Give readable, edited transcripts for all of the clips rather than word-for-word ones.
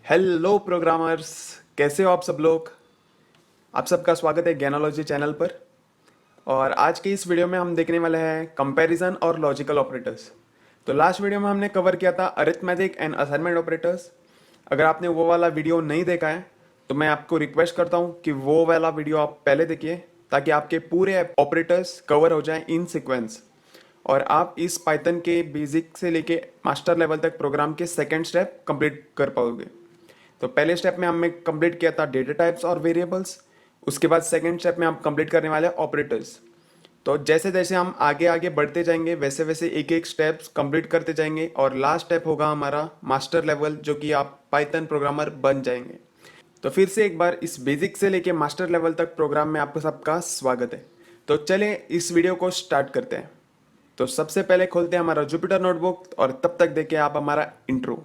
Hello programmers, कैसे हो आप सब लोग। आप सबका स्वागत है ज्ञानोलॉजी चैनल पर। और आज के इस वीडियो में हम देखने वाले हैं कंपैरिजन और लॉजिकल ऑपरेटर्स। तो लास्ट वीडियो में हमने कवर किया था अरिथमेटिक एंड असाइनमेंट ऑपरेटर्स। अगर आपने वो वाला वीडियो नहीं देखा है तो मैं आपको रिक्वेस्ट करता हूँ कि वो वाला वीडियो आप पहले देखिए, ताकि आपके पूरे ऑपरेटर्स कवर हो जाएं इन सीक्वेंस और आप इस पाइथन के बेसिक से लेके मास्टर लेवल तक प्रोग्राम के सेकेंड स्टेप कंप्लीट कर पाओगे। तो पहले स्टेप में हमने कंप्लीट किया था डेटा टाइप्स और वेरिएबल्स। उसके बाद सेकंड स्टेप में हम कंप्लीट करने वाले हैं ऑपरेटर्स। तो जैसे जैसे हम आगे आगे बढ़ते जाएंगे वैसे वैसे एक एक स्टेप्स कंप्लीट करते जाएंगे और लास्ट स्टेप होगा हमारा मास्टर लेवल, जो कि आप पाइथन प्रोग्रामर बन जाएंगे। तो फिर से एक बार इस बेसिक से लेके मास्टर लेवल तक प्रोग्राम में आपको सबका स्वागत है। तो चले इस वीडियो को स्टार्ट करते हैं। तो सबसे पहले खोलते हैं हमारा जुपिटर नोटबुक और तब तक देखिए आप हमारा इंट्रो।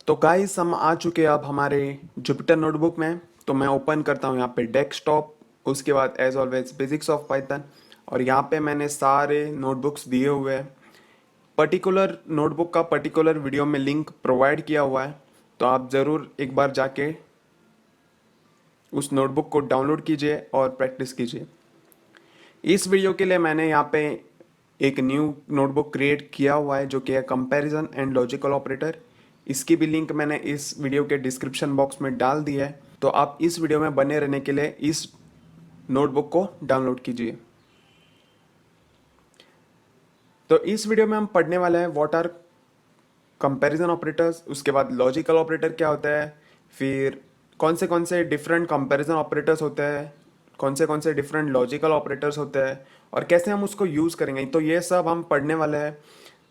तो गाइस हम आ चुके हैं अब हमारे जुपिटर नोटबुक में। तो मैं ओपन करता हूँ यहाँ पे डेस्कटॉप, उसके बाद as always basics of Python, और यहाँ पे मैंने सारे नोटबुक्स दिए हुए हैं। पर्टिकुलर नोटबुक का पर्टिकुलर वीडियो में लिंक प्रोवाइड किया हुआ है, तो आप ज़रूर एक बार जाके उस नोटबुक को डाउनलोड कीजिए और प्रैक्टिस कीजिए। इस वीडियो के लिए मैंने यहाँ पे एक न्यू नोटबुक क्रिएट किया हुआ है जो कि है कंपैरिजन एंड लॉजिकल ऑपरेटर। इसकी भी लिंक मैंने इस वीडियो के डिस्क्रिप्शन बॉक्स में डाल दिया है, तो आप इस वीडियो में बने रहने के लिए इस नोटबुक को डाउनलोड कीजिए। तो इस वीडियो में हम पढ़ने वाले हैं व्हाट आर कंपैरिजन ऑपरेटर्स, उसके बाद लॉजिकल ऑपरेटर क्या होता है, फिर कौन से डिफरेंट कंपैरिजन ऑपरेटर्स होते हैं, कौन से डिफरेंट लॉजिकल ऑपरेटर्स होते हैं और कैसे हम उसको यूज़ करेंगे। तो ये सब हम पढ़ने वाले हैं,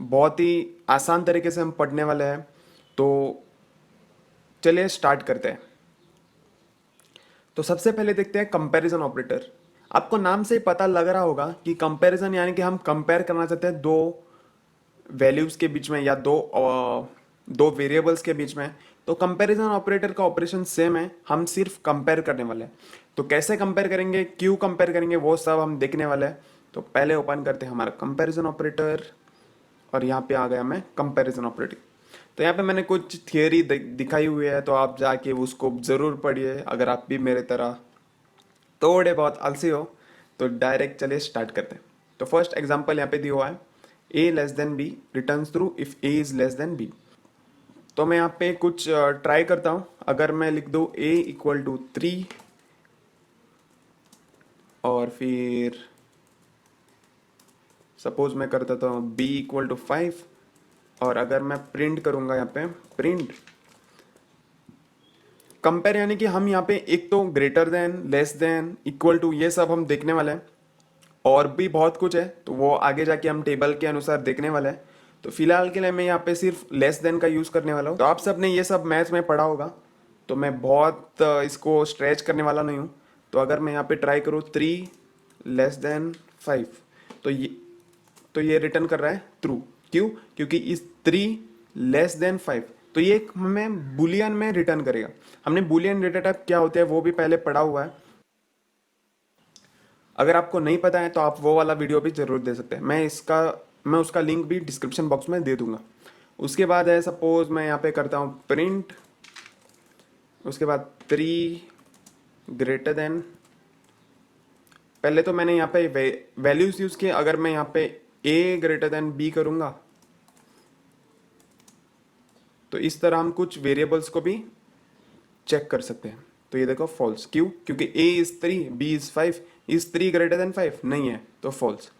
बहुत ही आसान तरीके से हम पढ़ने वाले हैं। तो चलिए स्टार्ट करते हैं। तो सबसे पहले देखते हैं कंपैरिजन ऑपरेटर। आपको नाम से ही पता लग रहा होगा कि कंपैरिजन यानी कि हम कंपेयर करना चाहते हैं दो वैल्यूज के बीच में या दो वेरिएबल्स के बीच में। तो कंपैरिजन ऑपरेटर का ऑपरेशन सेम है, हम सिर्फ कंपेयर करने वाले हैं। तो कैसे कंपेयर करेंगे, क्यों कंपेयर करेंगे, वो सब हम देखने वाले हैं। तो पहले ओपन करते हैं हमारा कंपैरिजन ऑपरेटर और यहाँ पे आ गया मैं कंपैरिजन ऑपरेटर। तो यहाँ पे मैंने कुछ थियोरी दिखाई हुई है, तो आप जाके उसको ज़रूर पढ़िए अगर आप भी मेरे तरह थोड़े बहुत आलसी हो। तो डायरेक्ट चलिए स्टार्ट करते हैं। तो फर्स्ट एग्जांपल यहाँ पे दिया हुआ है, a less than b returns true if a is less than b। तो मैं यहाँ पे कुछ ट्राई करता हूँ। अगर मैं लिख दूँ a इक्वल टू 3 और फिर सपोज मैं कर देता हूँ b इक्वल टू 5, और अगर मैं प्रिंट करूँगा यहाँ पे प्रिंट कंपेयर, यानी कि हम यहाँ पे एक तो greater than, less than, equal to, ये सब हम देखने वाले हैं। और भी बहुत कुछ है तो वो आगे जाके हम टेबल के अनुसार देखने वाले हैं। तो फिलहाल के लिए मैं यहाँ पे सिर्फ लेस देन का यूज़ करने वाला हूँ। तो आप सब ने ये सब मैथ्स में पढ़ा होगा, तो मैं बहुत इसको स्ट्रेच करने वाला नहीं हूँ। तो अगर मैं यहाँ पे ट्राई करूँ 3 लेस देन 5, तो ये रिटर्न कर रहा है ट्रू। क्यों? क्योंकि इस 3 लेस देन 5, तो ये हमें बुलियन में रिटर्न करेगा। हमने बुलियन डेटा टाइप क्या होते हैं वो भी पहले पढ़ा हुआ है। अगर आपको नहीं पता है तो आप वो वाला वीडियो भी जरूर दे सकते हैं। मैं उसका लिंक भी डिस्क्रिप्शन बॉक्स में दे दूंगा। उसके बाद है, सपोज मैं यहाँ पे करता हूँ प्रिंट, उसके बाद 3 ग्रेटर देन, पहले तो मैंने यहाँ पे वैल्यूज यूज किए। अगर मैं यहाँ पे a ग्रेटर देन b करूँगा तो इस तरह हम कुछ वेरिएबल्स को भी चेक कर सकते हैं। तो ये देखो फॉल्स, क्यों? क्योंकि a is 3, b is 5, is 3 greater than 5 नहीं है, तो फॉल्स।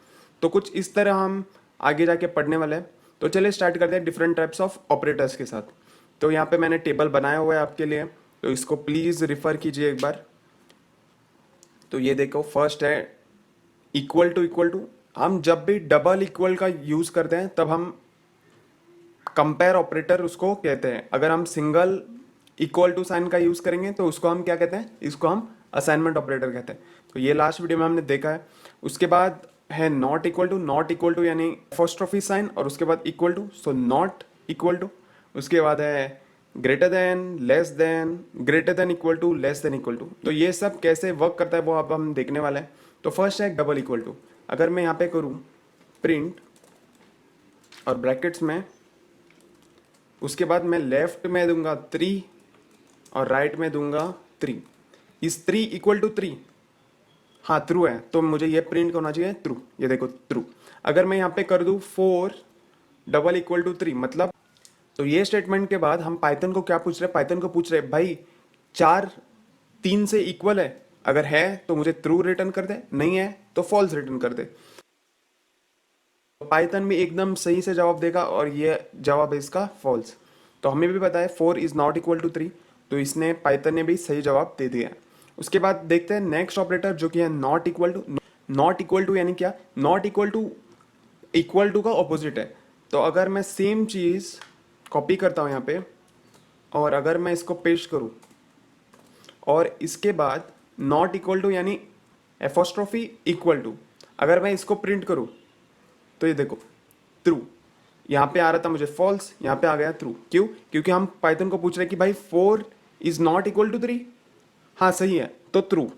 तो कुछ इस तरह हम आगे जाके पढ़ने वाले हैं। तो चलिए स्टार्ट करते हैं डिफरेंट टाइप्स ऑफ ऑपरेटर्स के साथ। तो यहाँ पे मैंने टेबल बनाया हुआ है आपके लिए, तो इसको प्लीज़ रिफर कीजिए एक बार। तो ये देखो फर्स्ट है इक्वल टू। हम जब भी डबल इक्वल का यूज़ करते हैं तब हम कंपेयर ऑपरेटर उसको कहते हैं। अगर हम सिंगल इक्वल टू साइन का यूज़ करेंगे तो उसको हम क्या कहते हैं? इसको हम असाइनमेंट ऑपरेटर कहते हैं। तो ये लास्ट वीडियो में हमने देखा है। उसके बाद है नॉट इक्वल टू यानी एपोस्ट्रोफी साइन और उसके बाद equal to, so not equal to. उसके बाद है greater than, less than, greater than equal to, less than equal to. तो ये सब कैसे वर्क करता है वो अब हम देखने वाले हैं। तो फर्स्ट है डबल इक्वल टू। अगर मैं यहाँ पे करूँ प्रिंट और ब्रैकेट्स में, उसके बाद मैं लेफ्ट में दूंगा 3 और राइट में दूंगा 3, इस 3 इक्वल टू 3, हाँ ट्रू है, तो मुझे ये प्रिंट होना चाहिए ट्रू। ये देखो ट्रू। अगर मैं यहाँ पे कर दूँ 4 डबल इक्वल टू 3, मतलब तो ये स्टेटमेंट के बाद हम पाइथन को क्या पूछ रहे हैं, पाइथन को पूछ रहे हैं भाई 4 3 से इक्वल है, अगर है तो मुझे ट्रू रिटर्न कर दे, नहीं है तो फॉल्स रिटर्न कर दे। पाइथन भी एकदम सही से जवाब देगा और ये जवाब है इसका फॉल्स। तो हमें भी पता है 4 इज नॉट इक्वल टू 3, तो इसने पाइथन ने भी सही जवाब दे दिया है। उसके बाद देखते हैं नेक्स्ट ऑपरेटर जो कि है not equal to. Not equal to यानी क्या, नॉट इक्वल टू का ऑपोजिट है। तो अगर मैं सेम चीज़ कॉपी करता हूँ यहाँ पे और अगर मैं इसको पेस्ट करूँ और इसके बाद नॉट इक्वल टू यानी एपोस्ट्रोफी इक्वल टू, अगर मैं इसको प्रिंट करूँ तो ये देखो ट्रू। यहाँ पे आ रहा था मुझे फॉल्स, यहाँ पे आ गया ट्रू। क्यों? क्योंकि हम पाइथन को पूछ रहे हैं कि भाई 4 इज नॉट इक्वल टू 3, हाँ सही है तो ट्रू।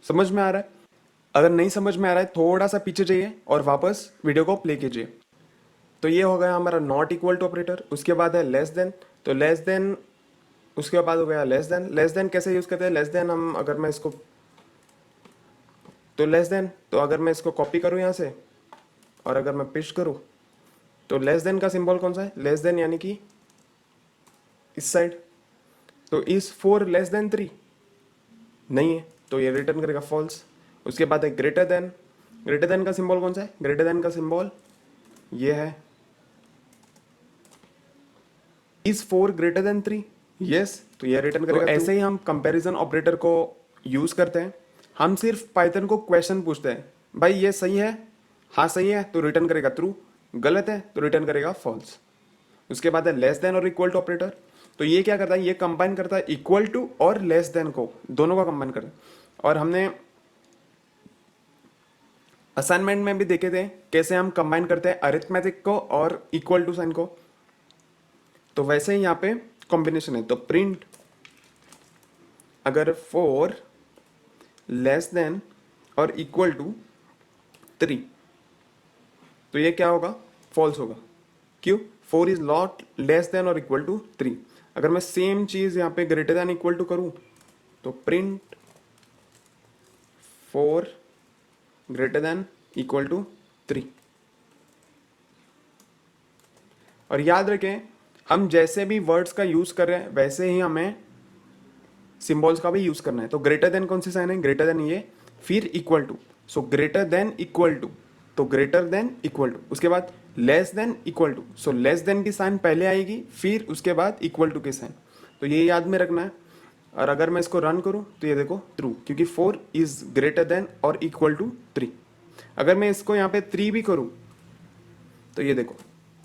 समझ में आ रहा है? अगर नहीं समझ में आ रहा है थोड़ा सा पीछे जाइए और वापस वीडियो को प्ले कीजिए। तो ये हो गया हमारा नॉट इक्वल टू ऑपरेटर। उसके बाद है लेस देन। तो लेस देन, उसके बाद हो गया लेस देन। लेस देन कैसे यूज करते हैं? लेस देन हम, अगर मैं इसको, तो लेस देन, तो अगर मैं इसको कॉपी करूँ यहाँ से और अगर मैं पेस्ट करूँ तो लेस देन का सिंबल कौन सा है? लेस देन यानी कि इस साइड। तो इज 4 लेस देन 3, नहीं है, तो ये रिटर्न करेगा फॉल्स। उसके बाद है ग्रेटर देन। ग्रेटर देन का सिंबल कौन सा है? ग्रेटर देन का सिंबल ये है। इज 4 ग्रेटर देन 3, यस, तो ये रिटर्न करेगा। तो ऐसे ही हम कंपैरिजन ऑपरेटर को यूज करते हैं। हम सिर्फ पाइथन को क्वेश्चन पूछते हैं, भाई ये सही है, हाँ सही है तो रिटर्न करेगा ट्रू, गलत है तो रिटर्न करेगा फॉल्स। उसके बाद है लेस देन और इक्वल टू ऑपरेटर। तो ये क्या करता है? ये कंबाइन करता है इक्वल टू और लेस देन को, दोनों का कंबाइन करता है। और हमने असाइनमेंट में भी देखे थे कैसे हम कंबाइन करते हैं अरिथमेटिक को और इक्वल टू साइन को। तो वैसे ही यहाँ पे कॉम्बिनेशन है। तो प्रिंट अगर 4 लेस देन और इक्वल टू 3, तो ये क्या होगा? फॉल्स होगा। क्यों? 4 इज नॉट लेस देन और इक्वल टू 3। अगर मैं सेम चीज यहाँ पे ग्रेटर देन इक्वल टू करूँ तो print 4 greater than equal to 3। और याद रखें हम जैसे भी वर्ड्स का यूज कर रहे हैं वैसे ही हमें सिंबल्स का भी यूज करना है। तो ग्रेटर देन कौन सी साइन है? ग्रेटर देन ये, फिर equal to, so greater than equal to, तो ग्रेटर देन इक्वल टू। उसके बाद less than equal to, so less than की साइन पहले आएगी फिर उसके बाद इक्वल टू की साइन। तो ये याद में रखना है। और अगर मैं इसको रन करूं तो ये देखो ट्रू, क्योंकि 4 इज ग्रेटर देन और इक्वल टू 3। अगर मैं इसको यहाँ पे 3 भी करूं तो ये देखो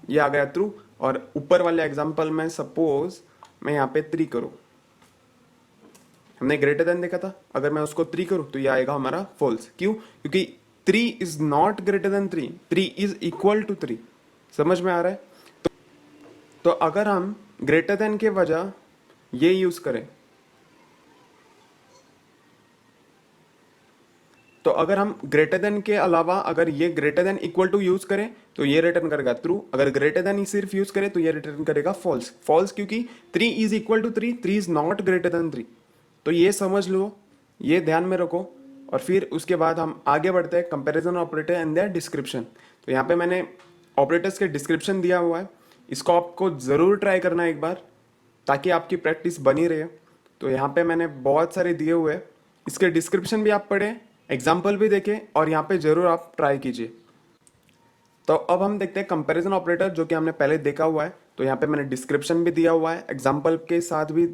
ये आ गया ट्रू। और ऊपर वाले एग्जाम्पल में सपोज मैं यहाँ पे 3 करूं, हमने ग्रेटर देन देखा था, अगर मैं उसको 3 करूं तो ये आएगा हमारा फॉल्स। क्यों? क्योंकि 3 is not greater than 3, 3 is equal to 3। समझ में आ रहा है? तो अगर हम ग्रेटर देन के वजह ये यूज करें, तो अगर हम ग्रेटर देन के अलावा अगर ये greater than equal to use करें तो ये रिटर्न करेगा ट्रू। अगर ग्रेटर देन ही सिर्फ यूज करें तो ये रिटर्न करेगा फॉल्स। फॉल्स क्योंकि 3 is equal to 3, 3 is not greater than 3। तो ये समझ लो, ये ध्यान में रखो। और फिर उसके बाद हम आगे बढ़ते हैं comparison operator and there description. तो यहाँ पे मैंने ऑपरेटर्स के डिस्क्रिप्शन दिया हुआ है, इसको आपको ज़रूर ट्राई करना है एक बार ताकि आपकी प्रैक्टिस बनी रहे। तो यहाँ पे मैंने बहुत सारे दिए हुए हैं, इसके डिस्क्रिप्शन भी आप पढ़ें, एग्जाम्पल भी देखें और यहाँ पे ज़रूर आप ट्राई कीजिए। तो अब हम देखते हैं कंपैरिजन ऑपरेटर जो कि हमने पहले देखा हुआ है। तो यहाँ पे मैंने डिस्क्रिप्शन भी दिया हुआ है, एग्जाम्पल के साथ भी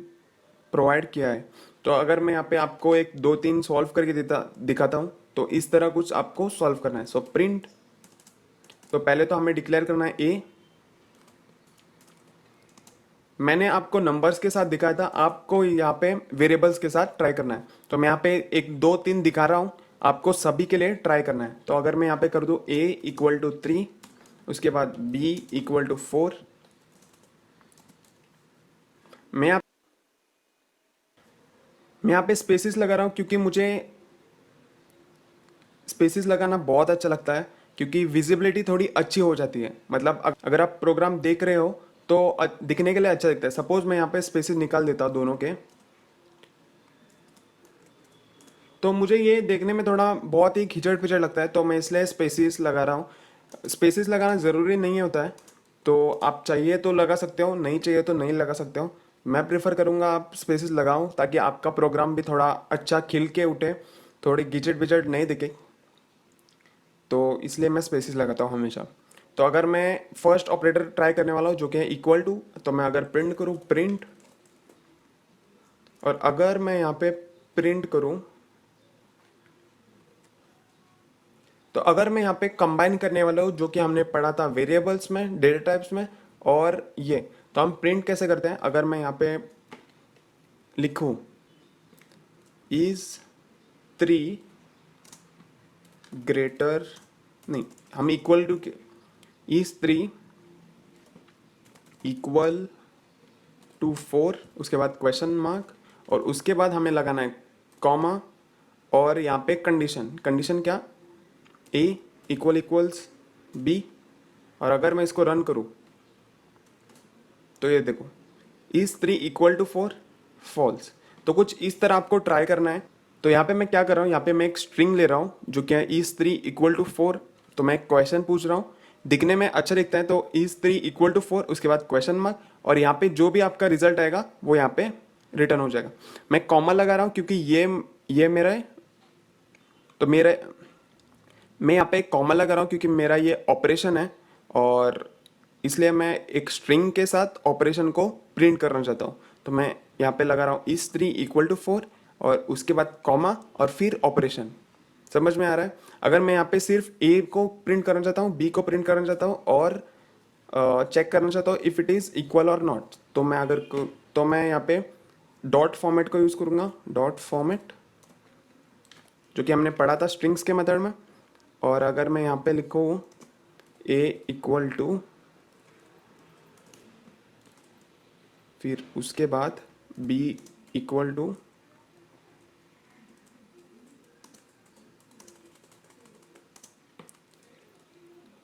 प्रोवाइड किया है। तो अगर मैं यहाँ पे आपको एक 2-3 सॉल्व करके दिखाता हूँ तो इस तरह कुछ आपको सॉल्व करना है। सो प्रिंट, तो पहले तो हमें डिक्लेयर करना है ए। मैंने आपको नंबर्स के साथ दिखाया था, आपको यहाँ पे वेरिएबल्स के साथ ट्राई करना है। तो मैं यहाँ पे 1 2 3 दिखा रहा हूँ, आपको सभी के लिए ट्राई करना है। तो अगर मैं यहाँ पे कर दूँ a इक्वल टू 3, उसके बाद b इक्वल टू 4, मैं यहाँ पे स्पेसिस लगा रहा हूँ क्योंकि मुझे स्पेसिस लगाना बहुत अच्छा लगता है, क्योंकि विजिबिलिटी थोड़ी अच्छी हो जाती है। मतलब अगर आप प्रोग्राम देख रहे हो तो दिखने के लिए अच्छा दिखता है। सपोज मैं यहाँ पे स्पेसिस निकाल देता हूँ दोनों के, तो मुझे ये देखने में थोड़ा बहुत ही खिचड़ पिचड़ लगता है, तो मैं इसलिए स्पेसिस लगा रहा हूँ। स्पेसिस लगाना ज़रूरी नहीं होता है, तो आप चाहिए तो लगा सकते हो, नहीं चाहिए तो नहीं लगा सकते हो। मैं प्रेफर करूँगा आप स्पेसिस लगाओ, ताकि आपका प्रोग्राम भी थोड़ा अच्छा खिल के उठे, थोड़ी गिचड़ पिचड़ नहीं दिखे। तो इसलिए मैं स्पेसिस लगाता हूँ हमेशा। तो अगर मैं फर्स्ट ऑपरेटर ट्राई करने वाला हूँ जो कि है इक्वल टू, तो मैं अगर प्रिंट करूँ प्रिंट, और अगर मैं यहाँ पे प्रिंट करूँ, तो अगर मैं यहाँ पे कंबाइन करने वाला हूँ जो कि हमने पढ़ा था वेरिएबल्स में, डेटा टाइप्स में, और ये, तो हम प्रिंट कैसे करते हैं। अगर मैं यहाँ पे लिखूँ इज 3 ग्रेटर, नहीं, हम इक्वल टू के, इज 3 इक्वल टू 4, उसके बाद क्वेश्चन मार्क, और उसके बाद हमें लगाना है कॉमा, और यहाँ पे कंडीशन, कंडीशन क्या, ए इक्वल्स बी। और अगर मैं इसको रन करूँ तो ये देखो, इज 3 इक्वल टू 4 फॉल्स। तो कुछ इस तरह आपको ट्राई करना है। तो यहाँ पे मैं क्या कर रहा हूँ, यहाँ पे मैं एक स्ट्रिंग ले रहा हूँ जो क्या है इज 3 इक्वल टू 4। तो मैं एक क्वेश्चन पूछ रहा हूँ, दिखने में अच्छा दिखता है, तो इज 3 इक्वल टू 4, उसके बाद क्वेश्चन मार्क, और यहाँ पे जो भी आपका रिजल्ट आएगा वो यहाँ पे रिटर्न हो जाएगा। मैं कॉमा लगा रहा हूँ क्योंकि ये मेरा है, तो मेरा, मैं यहाँ पे एक कॉमा लगा रहा हूँ क्योंकि मेरा ये ऑपरेशन है, और इसलिए मैं एक स्ट्रिंग के साथ ऑपरेशन को प्रिंट करना चाहता हूँ। तो मैं यहाँ पे लगा रहा हूँ इज 3 इक्वल टू 4, और उसके बाद कॉमा, और फिर ऑपरेशन। समझ में आ रहा है। अगर मैं यहाँ पे सिर्फ ए को प्रिंट करना चाहता हूँ, बी को प्रिंट करना चाहता हूँ, और चेक करना चाहता हूँ इफ़ इट इज़ इक्वल और नॉट, तो मैं यहाँ पे डॉट फॉर्मेट को यूज़ करूँगा, डॉट फॉर्मेट, जो कि हमने पढ़ा था स्ट्रिंग्स के मेथड में। और अगर मैं यहाँ पे लिखूँ ए इक्वल टू, फिर उसके बाद बी इक्वल टू,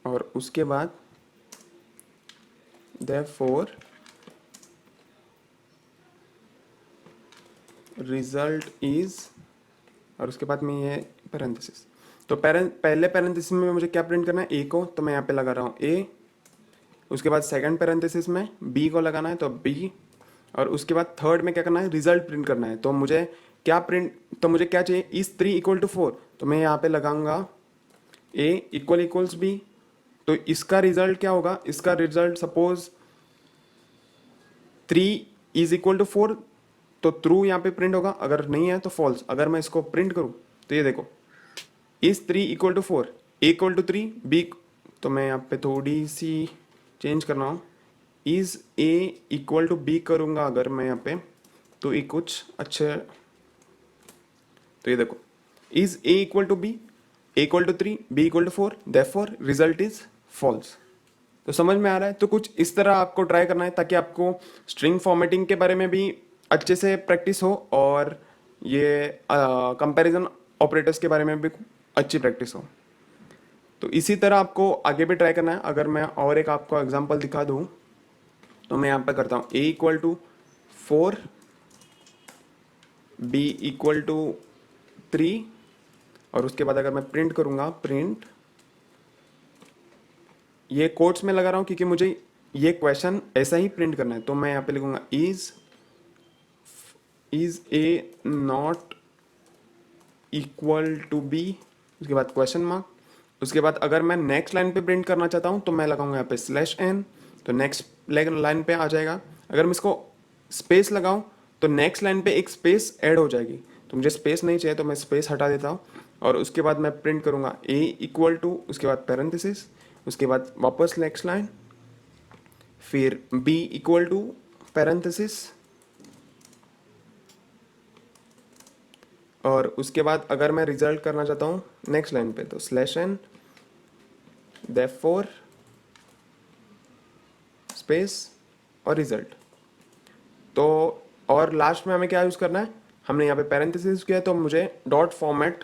और उसके बाद देयरफॉर रिजल्ट इज, और उसके बाद में ये पैरेंथेसिस। तो पहले पैरेंथेसिस में मुझे क्या प्रिंट करना है, ए को, तो मैं यहाँ पे लगा रहा हूँ ए। उसके बाद सेकंड पैरेंथेसिस में बी को लगाना है, तो बी। और उसके बाद थर्ड में क्या करना है, रिजल्ट प्रिंट करना है। तो मुझे क्या चाहिए, इज 3 इक्वल टू 4, तो मैं यहाँ पे लगाऊंगा ए इक्वल्स बी। तो इसका रिजल्ट क्या होगा, इसका result suppose 3 is equal to 4, तो ट्रू यहाँ पे प्रिंट होगा, अगर नहीं है तो फॉल्स। अगर मैं इसको प्रिंट करूँ तो ये देखो, is 3 equal to 4, A equal to 3, B, तो मैं यहाँ पे थोड़ी सी चेंज कर रहा हूँ, is A equal to B करूँगा अगर मैं यहाँ पे, तो ये कुछ अच्छे, तो ये देखो, is A equal to B, A equal to 3, B equal to 4, therefore result is false. तो समझ में आ रहा है। तो कुछ इस तरह आपको ट्राई करना है, ताकि आपको स्ट्रिंग फॉर्मेटिंग के बारे में भी अच्छे से प्रैक्टिस हो, और ये कंपैरिजन ऑपरेटर्स के बारे में भी अच्छी प्रैक्टिस हो। तो इसी तरह आपको आगे भी ट्राई करना है। अगर मैं और एक आपको एग्जांपल दिखा दूँ, तो मैं यहाँ पे करता हूँ A equal to 4, B equal to 3, और उसके बाद अगर मैं प्रिंट करूँगा प्रिंट, ये कोट्स में लगा रहा हूँ क्योंकि मुझे ये क्वेश्चन ऐसा ही प्रिंट करना है। तो मैं यहाँ पे लिखूँगा is A not equal to B, उसके बाद क्वेश्चन मार्क। उसके बाद अगर मैं नेक्स्ट लाइन पे प्रिंट करना चाहता हूँ तो मैं लगाऊंगा यहाँ पे /n, तो नेक्स्ट लाइन पे आ जाएगा। अगर मैं इसको स्पेस लगाऊं तो नेक्स्ट लाइन पे एक स्पेस ऐड हो जाएगी, तो मुझे स्पेस नहीं चाहिए, तो मैं स्पेस हटा देता हूँ। और उसके बाद मैं प्रिंट करूँगा ए इक्वल टू, उसके बाद पैरेंथेसिस, उसके बाद वापस नेक्स्ट लाइन, फिर बी इक्वल टू पैरेंथेसिस, और उसके बाद अगर मैं रिजल्ट करना चाहता हूँ नेक्स्ट लाइन पे तो स्लैश एन देयरफॉर स्पेस और रिजल्ट। तो और लास्ट में हमें क्या यूज़ करना है, हमने यहाँ पे पैरेंथेसिस किया तो मुझे डॉट फॉर्मेट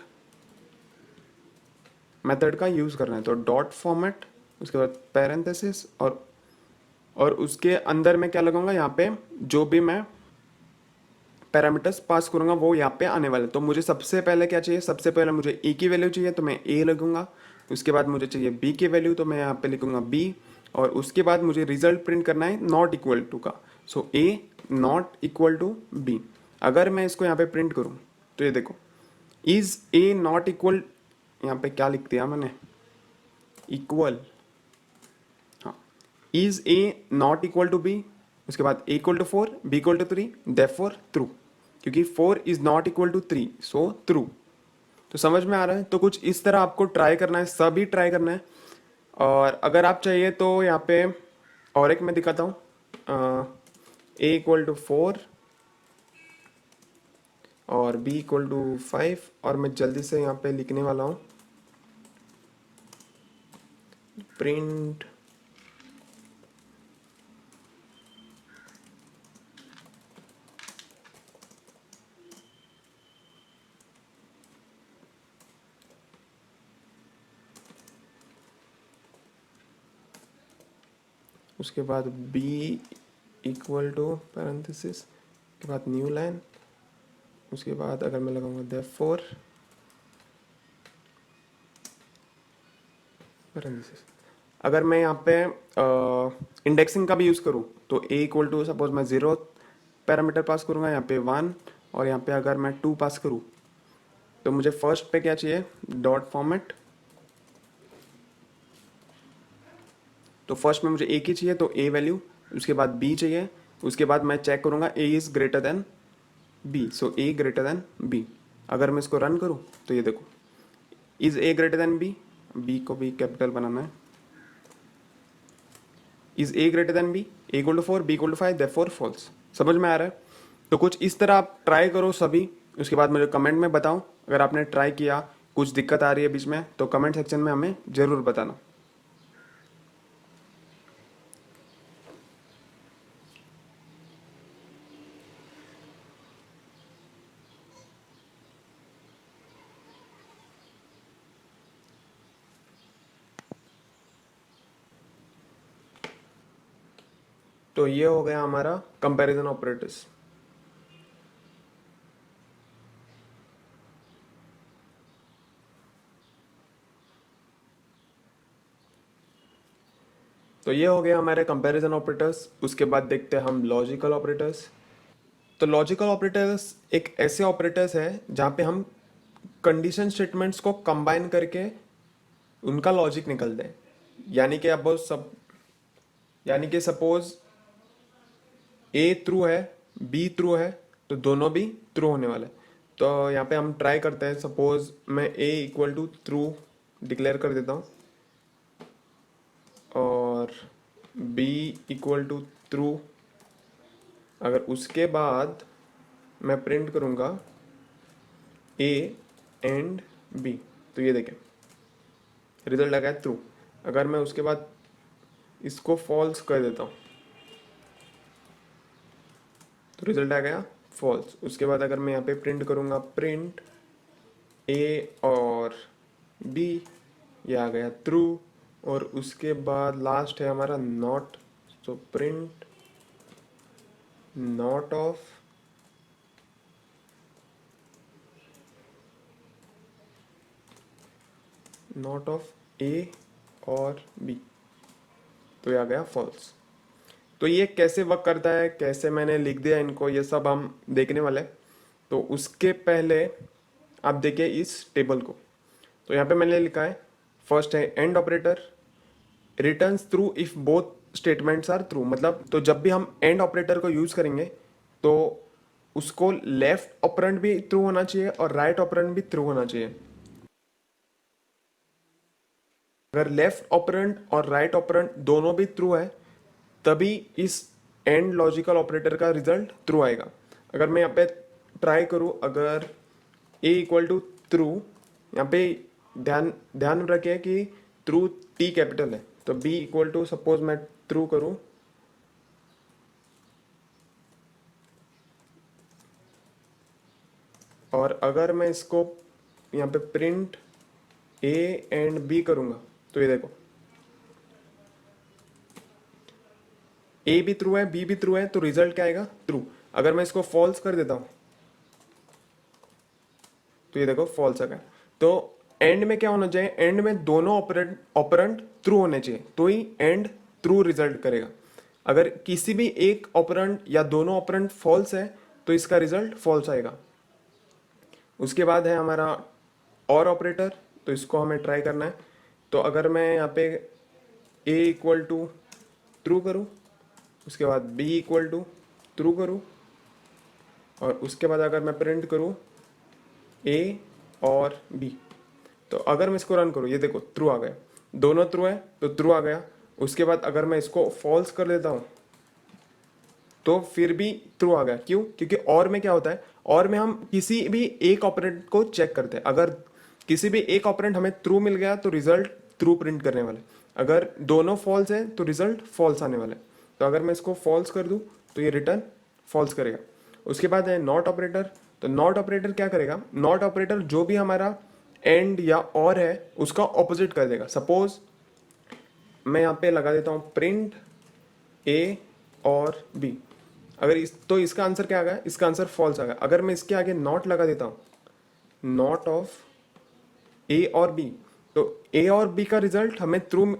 मेथड का यूज़ करना है। तो डॉट फॉर्मेट, उसके बाद पैरेंथेसिस और उसके अंदर मैं क्या लगाऊंगा, यहाँ पे जो भी मैं पैरामीटर्स पास करूंगा वो यहाँ पे आने वाले। तो मुझे सबसे पहले क्या चाहिए, सबसे पहले मुझे ए की वैल्यू चाहिए तो मैं ए लगूंगा। उसके बाद मुझे चाहिए बी की वैल्यू तो मैं यहाँ पे लिखूंगा बी। और उसके बाद मुझे रिजल्ट प्रिंट करना है नॉट इक्वल टू का, सो ए नॉट इक्वल टू बी। अगर मैं इसको यहाँ पे प्रिंट करूँ तो ये देखो, इज ए नॉट इक्वल, यहाँ पे क्या लिख दिया मैंने, इक्वल, हाँ, is A not equal to B, उसके बाद A equal to 4, B equal to 3, therefore true, क्योंकि 4 is not equal to 3, so true. तो समझ में आ रहा है। तो कुछ इस तरह आपको ट्राई करना है, सभी ट्राई करना है। और अगर आप चाहिए तो यहाँ पे और एक मैं दिखाता हूँ, ए इक्वल टू 4 और बी इक्वल टू 5, और मैं जल्दी से यहाँ पे लिखने वाला हूँ प्रिंट उसके बाद b इक्वल टू पैरेंथेसिस के बाद न्यू लाइन, उसके बाद अगर मैं लगाऊंगा देयरफॉर पैरेंथेसिस। अगर मैं यहाँ पे इंडेक्सिंग का भी यूज़ करूँ तो a इक्वल टू सपोज मैं 0 पैरामीटर पास करूँगा, यहाँ पे 1, और यहाँ पे अगर मैं 2 पास करूँ तो मुझे फर्स्ट पे क्या चाहिए, डॉट फॉर्मेट। तो फर्स्ट में मुझे ए की चाहिए तो ए वैल्यू, उसके बाद बी चाहिए, उसके बाद मैं चेक करूँगा A is greater than B, so A greater than B. अगर मैं इसको रन करूँ तो ये देखो, is A greater than B, B को भी कैपिटल बनाना है, is A greater than B, A equal to 4, B equal to 5, therefore false. समझ में आ रहा है। तो कुछ इस तरह आप ट्राई करो सभी, उसके बाद मुझे कमेंट में बताओ अगर आपने ट्राई किया, कुछ दिक्कत आ रही है बीच में तो कमेंट सेक्शन में हमें ज़रूर बताना। तो ये हो गया हमारा कंपैरिजन ऑपरेटर्स। तो ये हो गया हमारे कंपैरिजन ऑपरेटर्स। उसके बाद देखते हैं हम लॉजिकल ऑपरेटर्स। तो लॉजिकल ऑपरेटर्स एक ऐसे ऑपरेटर्स है जहाँ पे हम कंडीशन स्टेटमेंट्स को कंबाइन करके उनका लॉजिक निकलते हैं। यानी कि अब वो सब, यानी कि सपोज ए ट्रू है, बी ट्रू है, तो दोनों भी ट्रू होने वाले हैं। तो यहाँ पे हम ट्राई करते हैं, सपोज मैं ए इक्वल टू ट्रू डिक्लेयर कर देता हूँ और बी इक्वल टू ट्रू। अगर उसके बाद मैं प्रिंट करूँगा ए एंड बी, तो ये देखें रिजल्ट आ गया ट्रू। अगर मैं उसके बाद इसको फॉल्स कर देता हूँ तो रिजल्ट आ गया फॉल्स। उसके बाद अगर मैं यहाँ पे प्रिंट करूँगा प्रिंट ए और बी, ये आ गया ट्रू। और उसके बाद लास्ट है हमारा not, so print not of A और बी, तो ये आ गया फॉल्स। तो ये कैसे वर्क करता है, कैसे मैंने लिख दिया इनको, ये सब हम देखने वाले हैं। तो उसके पहले आप देखिए इस टेबल को। तो यहाँ पे मैंने लिखा है फर्स्ट है and operator returns true if both statements are true. मतलब तो जब भी हम एंड ऑपरेटर को यूज करेंगे तो उसको लेफ्ट ऑपरेंड भी ट्रू होना चाहिए और राइट ऑपरेंड भी ट्रू होना चाहिए। अगर लेफ्ट ऑपरेंड और राइट ऑपरेंड दोनों भी ट्रू है तभी इस एंड लॉजिकल ऑपरेटर का रिजल्ट ट्रू आएगा। अगर मैं यहाँ पे ट्राई करूँ, अगर ए इक्वल टू थ्रू, यहाँ पे ध्यान ध्यान रखें कि थ्रू टी कैपिटल है, तो बी इक्वल टू सपोज मैं थ्रू करूँ, और अगर मैं इसको यहाँ पे प्रिंट ए एंड बी करूँगा तो ये देखो ए भी ट्रू है बी भी ट्रू है, तो रिजल्ट क्या आएगा? ट्रू। अगर मैं इसको फॉल्स कर देता हूँ तो ये देखो फॉल्स आ गया। तो एंड में क्या होना चाहिए? एंड में दोनों ऑपरेंड ट्रू होने चाहिए, तो ही एंड ट्रू रिजल्ट करेगा। अगर किसी भी एक ऑपरेंड या दोनों ऑपरेंड फॉल्स है तो इसका रिजल्ट फॉल्स आएगा। उसके बाद है हमारा और ऑपरेटर, तो इसको हमें ट्राई करना है। तो अगर मैं यहाँ पे ए इक्वल टू ट्रू करूँ, उसके बाद बी इक्वल टू ट्रू करूँ, और उसके बाद अगर मैं प्रिंट करूँ ए और बी, तो अगर मैं इसको रन करूँ ये देखो ट्रू आ गया, दोनों ट्रू है तो ट्रू आ गया। उसके बाद अगर मैं इसको फॉल्स कर देता हूँ तो फिर भी ट्रू आ गया। क्यों? क्योंकि और में क्या होता है, और में हम किसी भी एक ऑपरेंड को चेक करते हैं। अगर किसी भी एक ऑपरेंड हमें ट्रू मिल गया तो रिजल्ट ट्रू प्रिंट करने वाले, अगर दोनों फॉल्स है तो रिजल्ट फॉल्स आने वाले। तो अगर मैं इसको फॉल्स कर दूं तो ये रिटर्न फॉल्स करेगा। उसके बाद है नॉट ऑपरेटर, तो नॉट ऑपरेटर क्या करेगा? नॉट ऑपरेटर जो भी हमारा एंड या और है उसका ऑपोजिट कर देगा। सपोज मैं यहाँ पे लगा देता हूँ प्रिंट ए और बी, अगर तो इसका आंसर क्या आ गया? इसका आंसर फॉल्स आ गया। अगर मैं इसके आगे नॉट लगा देता हूँ, नॉट ऑफ ए और बी, तो ए और बी का रिजल्ट हमें ट्रू,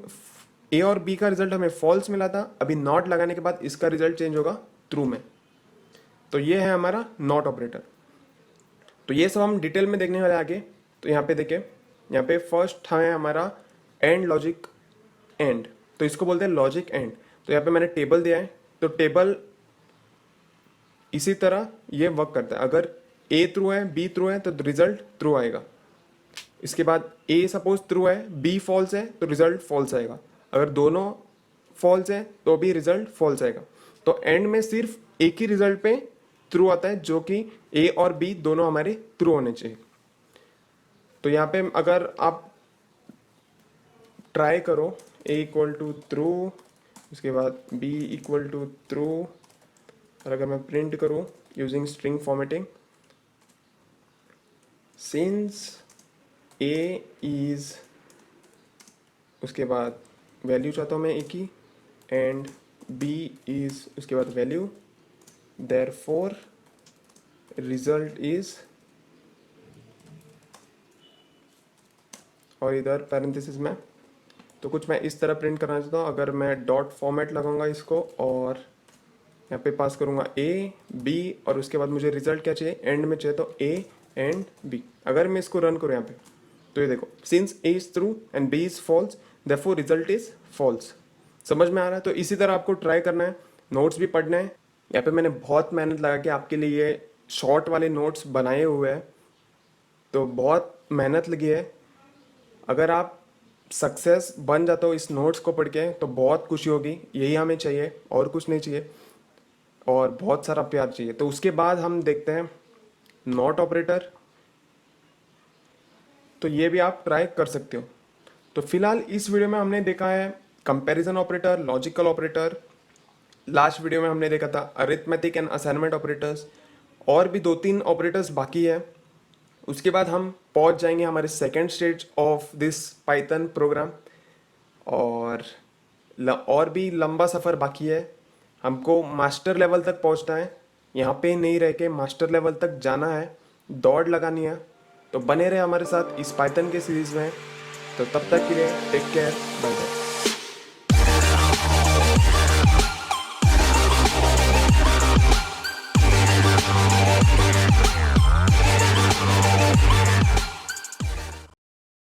ए और बी का रिजल्ट हमें फॉल्स मिला था, अभी नॉट लगाने के बाद इसका रिजल्ट चेंज होगा ट्रू में। तो ये है हमारा नॉट ऑपरेटर। तो ये सब हम डिटेल में देखने वाले आगे। तो यहाँ पे देखिए, यहाँ पे फर्स्ट है हमारा एंड लॉजिक एंड, तो इसको बोलते हैं लॉजिक एंड। तो यहाँ पे मैंने टेबल दिया है, तो टेबल इसी तरह ये वर्क करता है। अगर ए ट्रू है बी ट्रू है तो रिजल्ट ट्रू आएगा। इसके बाद ए सपोज ट्रू है बी फॉल्स है तो रिजल्ट फॉल्स आएगा। अगर दोनों फॉल्स है तो भी रिजल्ट फॉल्स आएगा। तो एंड में सिर्फ एक ही रिजल्ट पे ट्रू आता है, जो कि ए और बी दोनों हमारे ट्रू होने चाहिए। तो यहाँ पे अगर आप ट्राई करो ए इक्वल टू ट्रू, उसके बाद बी इक्वल टू ट्रू, और अगर मैं प्रिंट करूँ using string formatting, since A is, उसके बाद वैल्यू चाहता हूँ मैं ए की, एंड बी इज उसके बाद वैल्यू, देयरफॉर रिजल्ट इज, और इधर पैरेंथेसिस में तो कुछ मैं इस तरह प्रिंट करना चाहता हूँ। अगर मैं डॉट फॉर्मेट लगाऊंगा इसको और यहाँ पे पास करूँगा ए बी, और उसके बाद मुझे रिजल्ट क्या चाहिए? एंड में चाहिए, तो ए एंड बी। अगर मैं इसको रन करूँ यहाँ पे तो ये देखो, since A is true and B is false therefore result is false. समझ में आ रहा है? तो इसी तरह आपको ट्राई करना है, नोट्स भी पढ़ना है। यहाँ पे मैंने बहुत मेहनत लगा के आपके लिए ये शॉर्ट वाले नोट्स बनाए हुए हैं, तो बहुत मेहनत लगी है। अगर आप सक्सेस बन जाते हो इस नोट्स को पढ़ के तो बहुत खुशी होगी, यही हमें चाहिए और कुछ नहीं चाहिए, और बहुत सारा प्यार चाहिए। तो उसके बाद हम देखते हैं नॉट ऑपरेटर, तो ये भी आप ट्राई कर सकते हो। तो फिलहाल इस वीडियो में हमने देखा है comparison operator, logical operator, last video में हमने देखा था अरिथमेटिक एंड असाइनमेंट ऑपरेटर्स, और भी 2-3 ऑपरेटर्स बाकी है। उसके बाद हम पहुंच जाएंगे हमारे second stage of this Python programme, और भी लंबा सफ़र बाकी है। हमको मास्टर लेवल तक पहुंचना है, यहाँ पे नहीं रह के मास्टर लेवल तक जाना है, दौड़ लगानी है। तो बने रहे हमारे साथ इस पाइथन के सीरीज़ में। तो तब तक के लिए टेक केयर, बाय बाय।